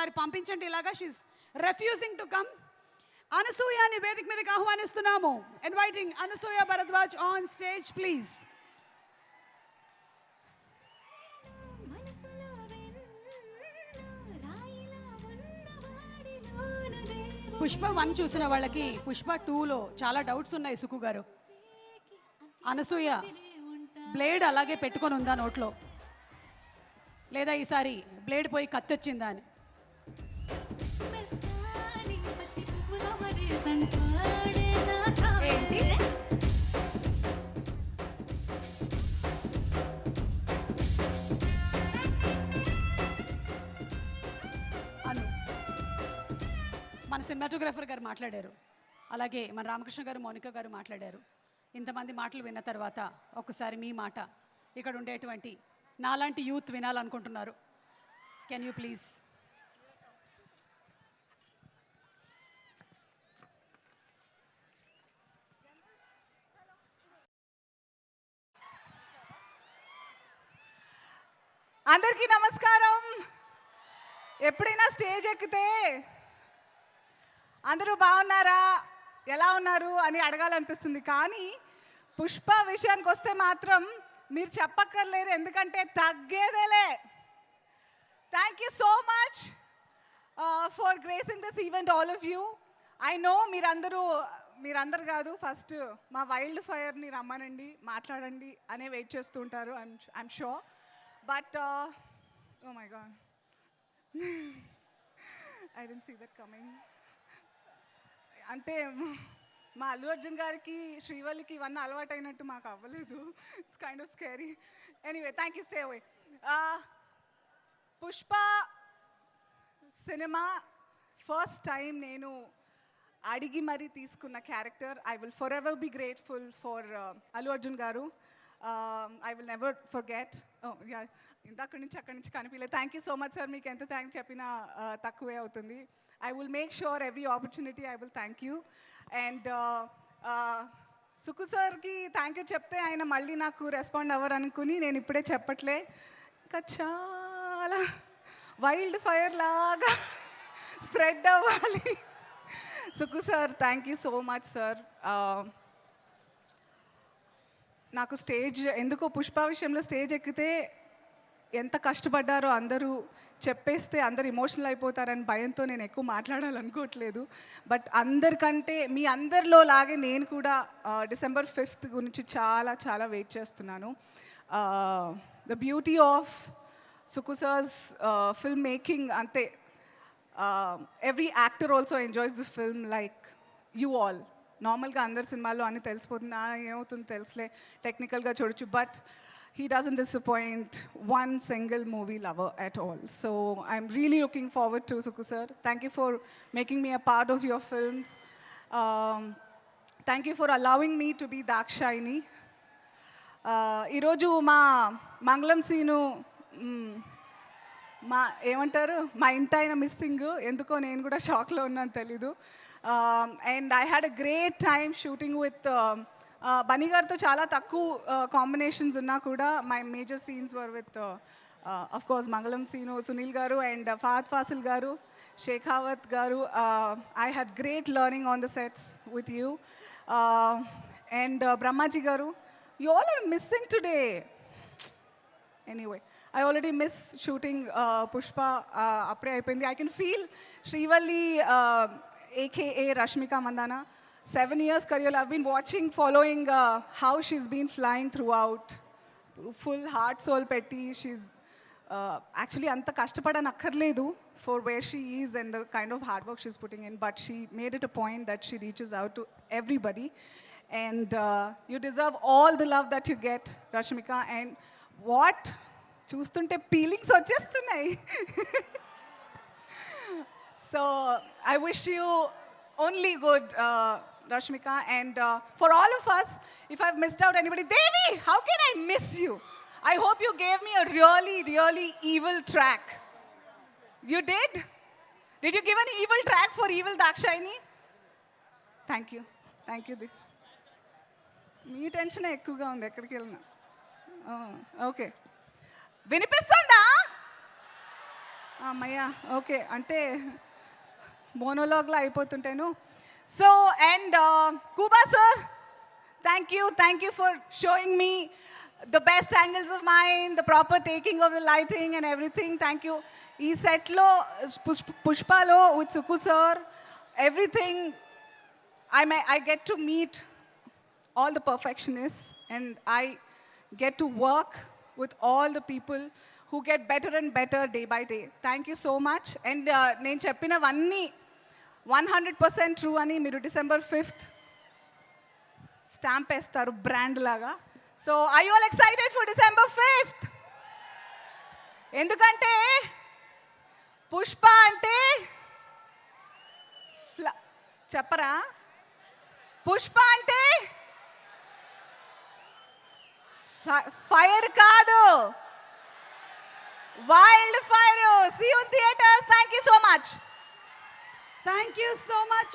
ఒకసారి పంపించండి ఇలాగా. She's refusing to come. అనసూయని వేదిక మీదకి ఆహ్వానిస్తున్నాము. Inviting Anasuya Bharadwaj on stage please. Pushpa 1 చూసిన వాళ్ళకి పుష్ప 2లో చాలా డౌట్స్ ఉన్నాయి. సుకు గారు, అనసూయ బ్లేడ్ అలాగే పెట్టుకొని ఉందా నోట్లో, లేదా ఈసారి బ్లేడ్ పోయి కత్తి వచ్చిందా అని. ఏంటి అను మన సినిమాటోగ్రఫర్ గారు మాట్లాడారు, అలాగే మన రామకృష్ణ గారు, మౌనిక గారు మాట్లాడారు. ఇంతమంది మాటలు విన్న తర్వాత ఒక్కసారి మీ మాట ఇక్కడ ఉండేటువంటి నాలాంటి యూత్ వినాలనుకుంటున్నారు. Can you please? అందరికీ నమస్కారం. ఎప్పుడైనా స్టేజ్ ఎక్కితే అందరూ బాగున్నారా, ఎలా ఉన్నారు అని అడగాలనిపిస్తుంది. కానీ పుష్ప విషయానికి వస్తే మాత్రం మీరు చెప్పక్కర్లేదు, ఎందుకంటే తగ్గేదేలే. Thank you so much for gracing this event all of you. I know మీరందరూ కాదు, ఫస్ట్ మా వైల్డ్ ఫైర్ని రమ్మనండి, మాట్లాడండి అనే వెయిట్ చేస్తూ ఉంటారు. I'm sure. But oh my god, I don't see that coming. అంటే మా అల్లు అర్జున్ గారికి, శ్రీవల్లికి ఇవన్నీ అలవాటు అయినట్టు మాకు అవ్వలేదు. It's kind of scary. Anyway, thank you, stay away. Pushpa cinema first time నేను అడిగి మరీ తీసుకున్న character. I will forever be grateful for Allu Arjun గారు. I will never forget. ఇంతక్కడి నుంచి అక్కడి నుంచి కనిపించలేదు. Thank you so much sir. మీకు ఎంత థ్యాంక్స్ చెప్పినా తక్కువే అవుతుంది. I will make sure every opportunity I will thank you. And సుకు సార్కి థ్యాంక్ యూ చెప్తే ఆయన మళ్ళీ నాకు రెస్పాండ్ అవ్వరు అనుకుని నేను ఇప్పుడే చెప్పట్లే. ఇంకా చాలా వైల్డ్ ఫైర్ లాగా స్ప్రెడ్ అవ్వాలి. Suku sir, thank you so much sir. నాకు స్టేజ్ ఎందుకో పుష్ప విషయంలో స్టేజ్ ఎక్కితే ఎంత కష్టపడ్డారో అందరూ చెప్పేస్తే అందరు ఎమోషనల్ అయిపోతారని భయంతో నేను ఎక్కువ మాట్లాడాలనుకోవట్లేదు. బట్ అందరికంటే మీ అందరిలో లాగే నేను కూడా December 5th గురించి చాలా చాలా వెయిట్ చేస్తున్నాను. The beauty of Suku sir's film making అంతే. Every actor also enjoys the film like you all. నార్మల్గా అందరి సినిమాల్లో అన్నీ తెలిసిపోతుంది, ఏమవుతుంది తెలుసులే, టెక్నికల్గా చూడొచ్చు. But he doesn't disappoint one single movie lover at all. So I'm really looking forward to Suku sir. Thank you for making me a part of your films. Thank you for allowing me to be Dakshayani. ఈరోజు మా మంగళం scene ఏమంటారు, మా ఇంటి ఆయన missing. ఎందుకో నేను కూడా షాక్లో ఉన్నాను, తెలీదు. And I had a great time shooting with Bunny గారితో. చాలా తక్కువ కాంబినేషన్స్ ఉన్నా కూడా my major scenes were with of course Mangalam Seenu, Sunil గారు అండ్ ఫహద్ ఫాసిల్ గారు, షేఖావత్ గారు. I had great learning on the sets with you. And Brahmaji గారు, you all are missing today. Anyway, I already miss shooting Pushpa. అప్పుడే అయిపోయింది. I can feel Srivalli, aka Rashmika Mandana. 7 years career. I've been watching, following how she's been flying throughout. Full heart, soul petti. She's actually anta kashtapadanakkarledu for where she is and the kind of hard work she's putting in. But she made it a point that she reaches out to everybody. And you deserve all the love that you get, Rashmika. And what? చూస్తుంటే feelings వచ్చేస్తున్నాయి. So I wish you only good, Rashmika. And for all of us, if I've missed out anybody, Devi, how can I miss you? I hope you gave me a really, really evil track. You did? Did you give an evil track for evil Dakshayani? Thank you. Thank you. మీ tension ఎక్కువగా ఉంది ఎక్కడికి వెళ్ళినా. Okay, వినిపిస్తుందా? అమ్మయ్యా okay అంటే మోనోలాగ్లో అయిపోతుంటాను. So and Kuba sir, thank you for showing me the best angles of mind, the proper taking of the lighting and everything. Thank you. ఈ సెట్లో పుష్పలో with Suku sir everything I get to meet all the perfectionists and I get to work with all the people who get better and better day by day. Thank you so much. And నేను చెప్పినవన్నీ 100% true అని మీరు December 5th stamp వేస్తారు brand లాగా. So I you all excited for December 5th? ఎందుకంటే పుష్ప అంటే చెప్పరా? పుష్ప అంటే ఫైర్ కాదు, wild fire. See you in theatres. Thank you so much. Thank you so much.